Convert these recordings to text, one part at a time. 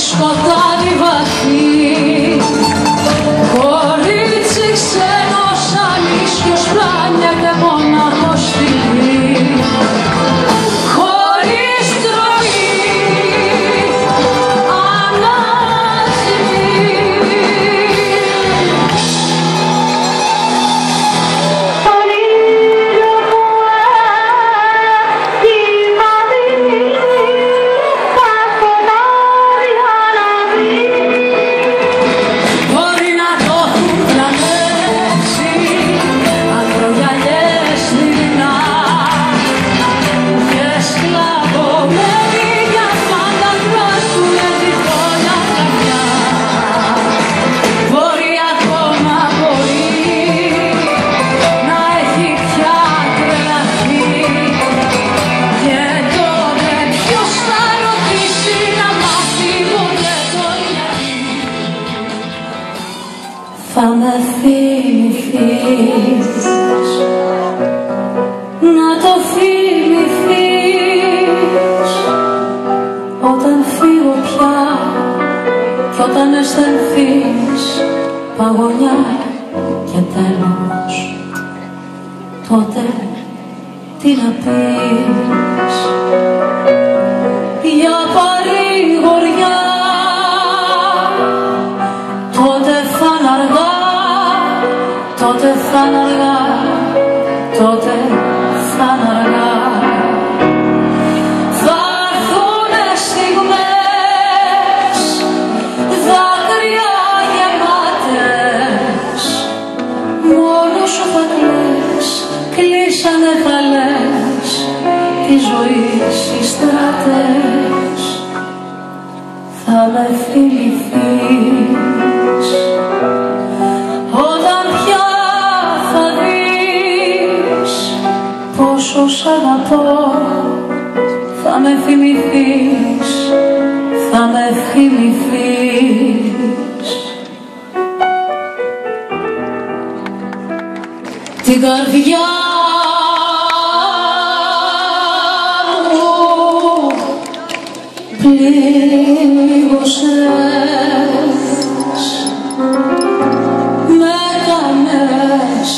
σκοτάδι βαθύ. Κορίτσι ξένο σαν ίσιος πλάνεται μονάχο στη γη. Χωρίς τροή, ανάσημη. Τον ήλιο που έχει μαδίσει τα φωνάρια να βρει. Μπορεί να το έχουν πλανέψει ακρογιαλιές δεινά και σκλαβωμένοι για πάντα κράσουνε τη φόλια καρδιά. Μπορεί ακόμα μπορεί να έχει πια τρελαθεί και τότε ποιος θα ρωτήσει να μάθει ποτέ το γιατί. Θα με θυμηθείς, να το θυμηθείς όταν φύγω πια κι όταν αισθανθείς παγωνιά και τέλος. Τότε τι να πεις για παρηγοριά. Τότε θα είναι αργά, τότε θα είναι αργά, τότε θα είναι αργά. Θα έρθουνε στιγμές, δάκρυα γεμάτες, μόνο σου θα κλαις, κλείσανε θα λες τη ζωή οι στράτες. Θα με θυμηθείς όταν πια θα δεις πόσο σ' αγαπώ. Θα με θυμηθείς, θα με θυμηθείς. Την καρδιά μου πλήγωσες, με έκανες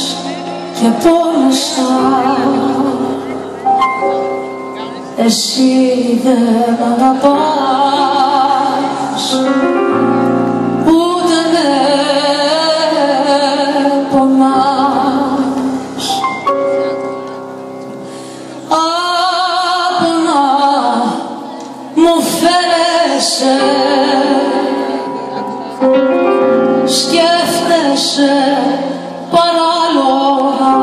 και πόνεσα. Εσύ δεν μ' αγαπάς, ούτε με πονάς. Άπονα μου φέρεσαι, σκέφτεσαι παράλογα.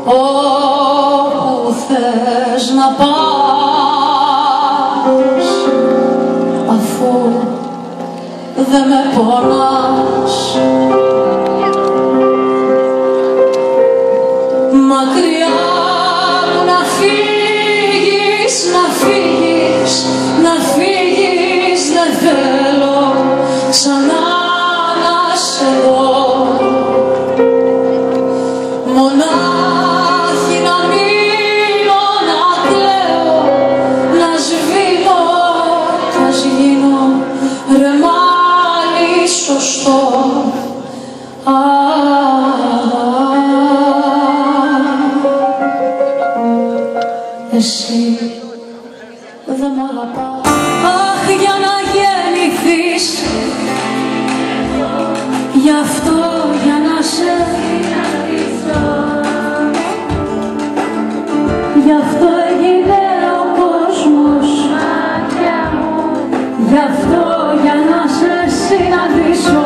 Όπου θες να πας, αφού δεν με πονάς. Μακριά μου να φύγεις, να φύγεις, να φύγεις. Δεν θέλω ξανά να σε δω. Μονάχη να μείνω, να κλαίω, να σβήνω κι ας γίνω ρεμάλι σωστό. Εσύ δεν μ' αγαπάς. Αχ, για να γεννηθείς, γι' αυτό για να σε συναντήσω, γι' αυτό έγινε ο κόσμος μάτια μου, γι' αυτό για να σε συναντήσω.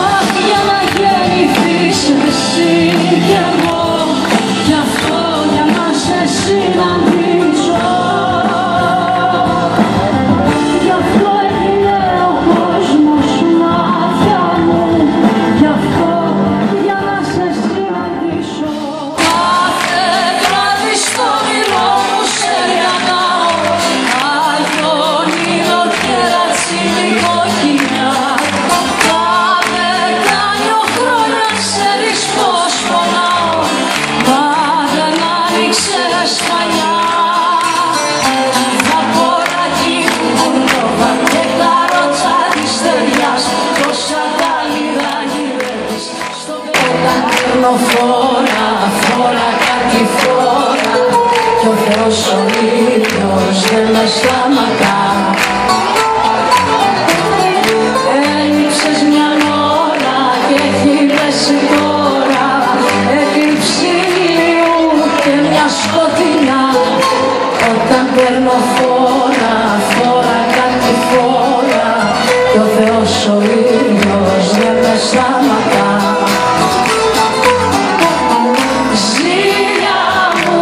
Αχ, για να γεννηθείς εσύ κι εγώ, γι' αυτό για να σε συναντήσω, γι' αυτό έγινε ο κόσμος Θεός ο ήλιος δεν με σταματά. Έλειψες μια ώρα και έχει πέσει τώρα έκλειψη ηλίου και μια σκοτεινιά. Όταν παίρνω φόρα, φόρα κάτι φόρα κι ο Θεός ο ήλιος δεν με σταματά. Ζήλια μου,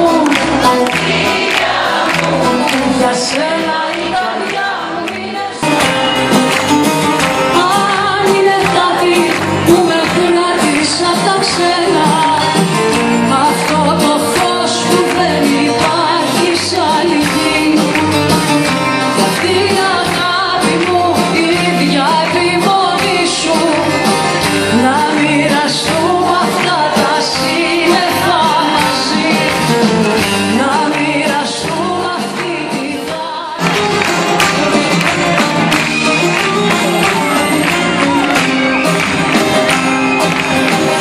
για σένα η καρδιά μου είναι αν είναι κάτι που με κράτησε απ' τα ξένα, αυτό το φως που δεν υπάρχει σ' άλλη γη, κι αυτή η αγάπη μου η ίδια επιμονή σου, να μοιραστούμε αυτά τα σύννεφα μαζί, να μοιραστούμε αυτή τη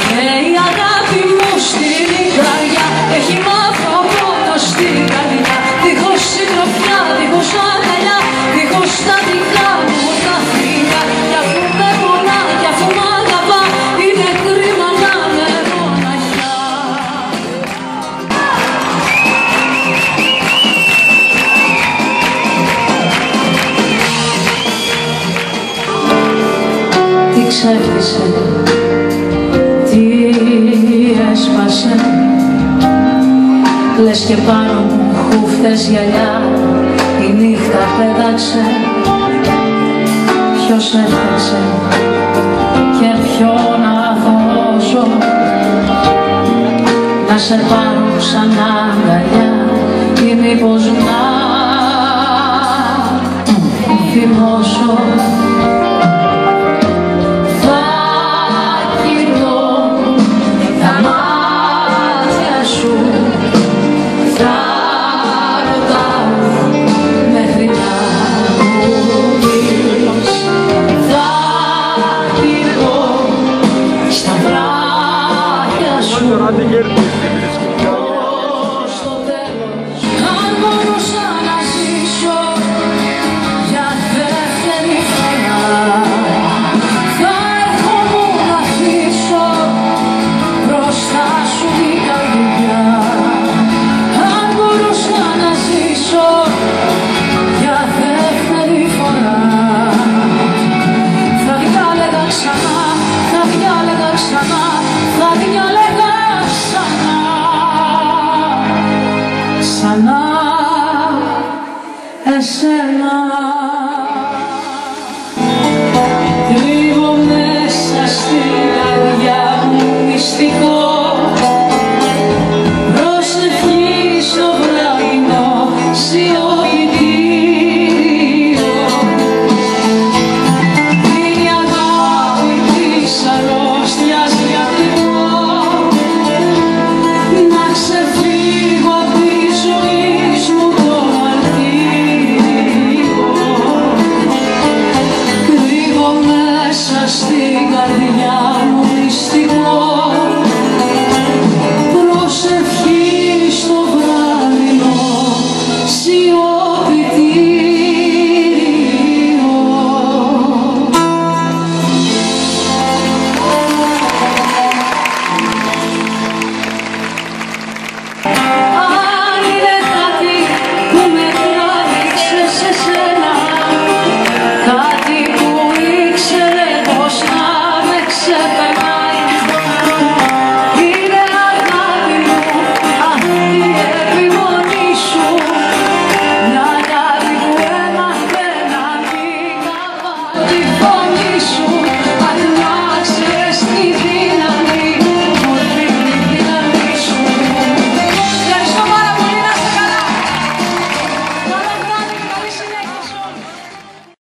και η αγάπη μου στην καρδιά έχει μαύρο πόνο στην καρδιά, δίχως συντροφιά, δίχως αγκαλιά, δίχως τα δικά μου τα φιλιά. Κι αφού με πονά, κι αφού μ' αγαπά, είναι κρίμα να με μοναχιά. Τι ξέφτισε, τι έσπασε, λες και πάνω μου χούφτες γυαλιά η νύχτα πέταξε. Ποιος έφταξε και ποιον να δώσω, να σε πάρω ξανά αγκαλιά ή μήπως να θυμώσω. Θα κοιτώ τα μάτια σου, θα ρωτάω μέχρι να μου πεις, θα κοιτώ στα βράδια σου ως το τέλος. Αν μπορούσα να ζήσω για δεύτερη φορά, θα έρχομαι να αφήσω μπροστά σου την καρδιά. Αν μπορούσα να ζήσω για δεύτερη φορά, θα διάλεγα ξανά, θα διάλεγα ξανά, θα διάλεγα ξανά, ξανά εσένα. Κρύβω μέσα στην καρδιά μου μυστικό